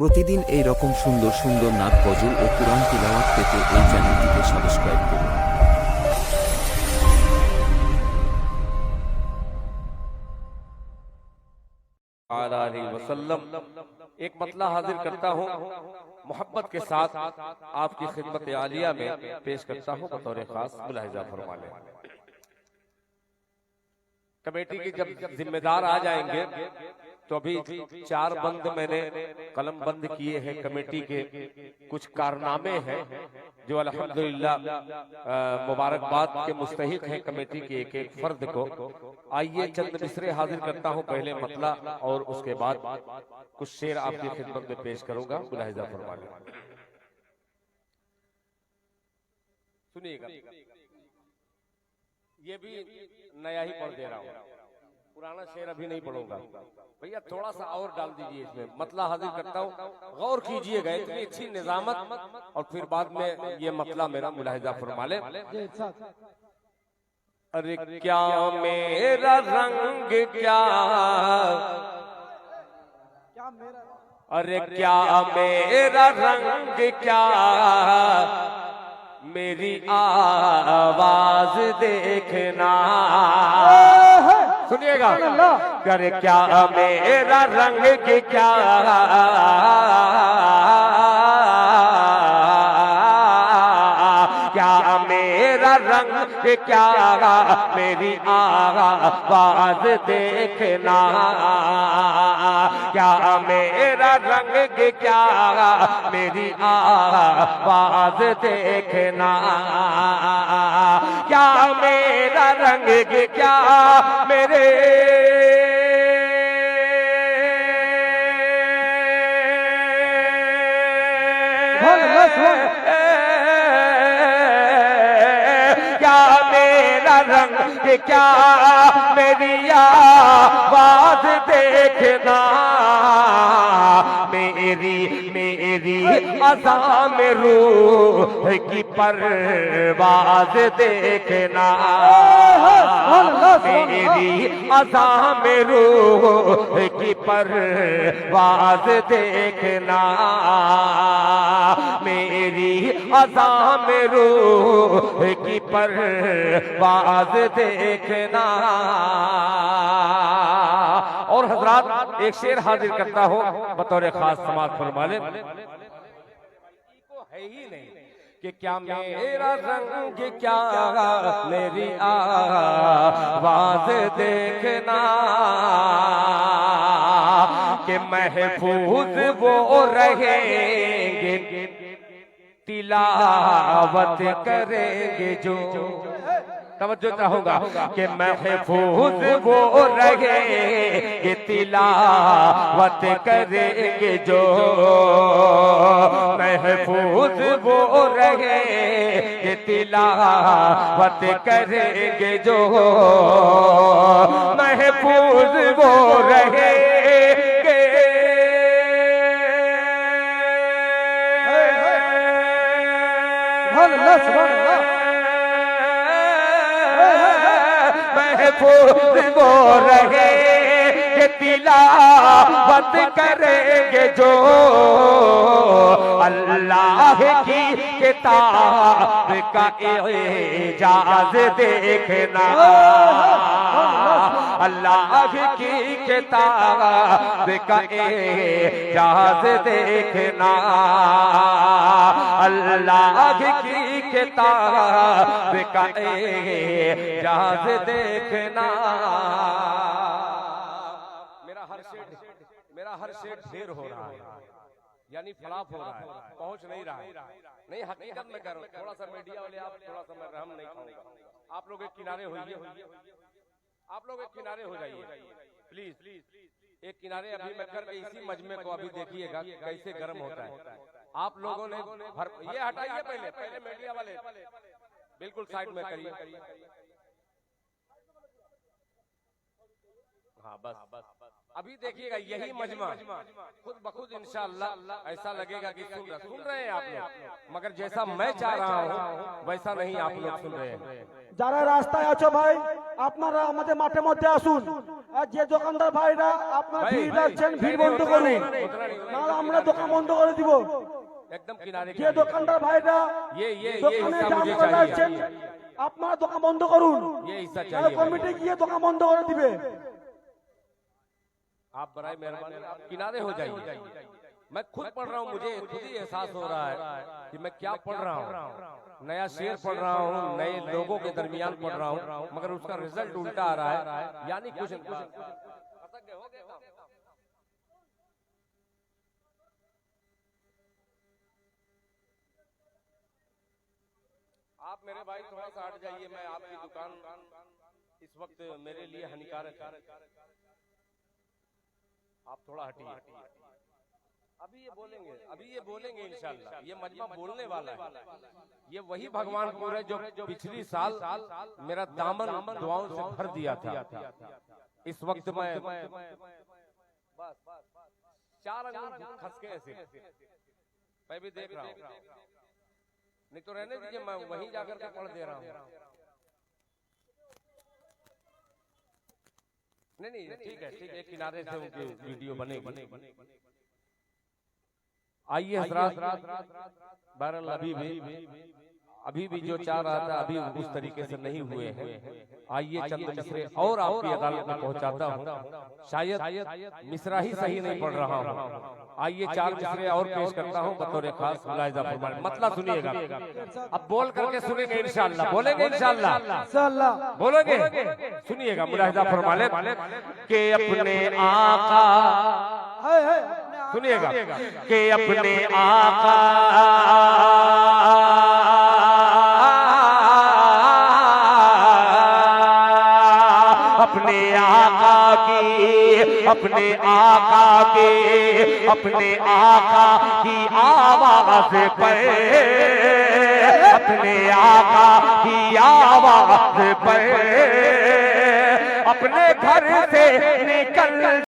প্রতিদিন এই রকম সুন্দর সুন্দর নাত গজল ও কুরআন তিলাওয়াত পেতে এই চ্যানেলটিকে সাবস্ক্রাইব করুন। वसल्लम एक मतला हाजिर करता हूँ, मोहब्बत के साथ आपकी खिदमत आलिया में पेश करता हूँ बतौर खास मुलाहिजा फरमा लें। कमेटी के जब जिम्मेदार आ जाएंगे तो अभी 4 बंद मैंने कलम बंद किए हैं कमेटी के, कुछ कारनामे हैं जो अल्हम्दुलिल्लाह मुबारकबाद के मुस्तहिक हैं कमेटी के एक एक फर्द को। आइए चंद मिसरे हाजिर करता हूं, पहले मतला और उसके बाद कुछ शेर आपकी खिदमत में पेश करूंगा, मुलाहिजा फरमा लें। सुनिएगा, ये भी नया ही पढ़ दे रहा हूं, पुराना शेर अभी नहीं पढ़ूंगा भैया, थोड़ा सा और डाल दीजिए इसमें। मतला हाजिर करता हूँ, गौर कीजिएगा, इतनी अच्छी निजामत और फिर बाद में ये मतला मेरा मुलाहिजा फरमा ले। अरे क्या मेरा रंग क्या, अरे क्या मेरा रंग क्या, मेरी आवाज देखना। सुनिएगा, करे क्या मेरा रंग क्या, क्या मेरा रंग क्या, मेरी आवाज देखना। क्या मेरा रंग क्या, मेरी आवाज देखना। क्या मेरा रंग क्या, मेरे क्या मेरा रंग क्या, मेरी आवाज देखना। मेरी अज़ा में रूह की परवाज देखना। मेरी अज़ा में रूह की परवाज देखना। मेरी अज़ा में रूह की परवाज देखना। और हजरात एक शेर हाजिर करता हूँ बतौर खास समाज फरमा ले। है ही नहीं कि क्या मेरा रंग क्या, मेरी आवाज देखना। कि महफूज वो रहेंगे, तिलावत करेंगे जो। तवज्जो चाहूंगा कि महफूज वो रहेंगे, तिलावत करेंगे जो। महफूज वो रहेंगे, तिलावत करेंगे जो। महफूज वो रहेंगे, वो रहे कि तिलावत करेंगे जो। अल्लाह की किताब का एजाज देखना। अल्लाह की किताब का एजाज देखना। अल्लाह की किताब का एजाज देखना। मेरा हर शेर ढेर हो रहा है, यानी फ्लॉप हो रहा है, पहुंच नहीं रहा है। नहीं, हकीकत में कह रहा हूं, थोड़ा सा मीडिया वाले आप थोड़ा सा मैं रहम नहीं खाऊंगा। आप लोग एक किनारे होइए, आप लोग एक किनारे हो जाइए प्लीज। एक किनारे अभी मैं कर इसी मजमे को अभी देखिएगा कैसे गर्म होता है। आप लोगों ने ये हटाइए, पहले मीडिया वाले बिल्कुल साइड में करिए। हाँ बस अभी देखिएगा यही मजमा खुद बखुद इंशाअल्लाह ऐसा लगेगा कि सुन रहे हैं आप लोग, मगर जैसा मैं चाह रहा हूँ वैसा नहीं आप लोग सुन रहे हैं। যারা রাস্তায় আছো ভাই, আপনারা আমাদের মাঠের মধ্যে আসুন। আর যে দোকানদার ভাইরা আপনার ভিড় রাখছেন, ভিড় বন্ধ করুন, নাহলে আমরা দোকান বন্ধ করে দিব। एकदम किनारे যে দোকানদার ভাইরা ये দোকানে हिस्सा জাম मुझे করে चाहिए রাখছেন, আপনারা দোকান বন্ধ করুন, ये हिस्सा নাহলে चाहिए কমিটি গিয়ে দোকান বন্ধ করে দিবে। आप बराए मेहरबानी आप किनारे हो जाइए मैं खुद पढ़ रहा हूँ मुझे खुद ही एहसास हो रहा है कि मैं क्या पढ़ रहा हूँ नया शेर पढ़ रहा हूँ नए लोगों के दरमियान पढ़ रहा हूँ मगर उसका रिजल्ट उल्टा आ रहा है यानी कुछ आप मेरे भाई थोड़ा सा हट जाइए मैं आपकी दुकान इस वक्त मेरे लिए हानिकारक है आप थोड़ा हटिए अभी ये बोलेंगे इंशाल्लाह ये मजमा बोलने वाला है ये वही भगवानपुर है जो पिछली साल मेरा दामन दुआओं से भर दिया था इस वक्त मैं बस 4 अंगूर खस के ऐसे मैं भी देख रहा हूँ नहीं तो रहने दीजिए मैं वहीं जाकर के पढ़ दे रहा हूँ नहीं ठीक है एक किनारे से उनकी वीडियो बनेगी आइए हजरात बहरहाल अभी भी जो चाह रहा था अभी उस तरीके से नहीं हुए हैं आइए चंद मिसरे और आपकी अदालत में पहुंचाता हूं शायद मिसरा ही सही नहीं पढ़ रहा हूं आइए 4 मिसरे और पेश करता हूं बतौर खास मुलाहिजा फरमाएं मतलब सुनिएगा अब बोल करके सुनेंगे इंशाअल्लाह बोलेंगे इंशाअल्लाह बोलेंगे सुनिएगा मुलाहिजा फरमा ले कि अपने आका सुनिएगा कि अपने आका अपने आका की आवाज पर अपने आका की आवाज पर अपने घर से निकल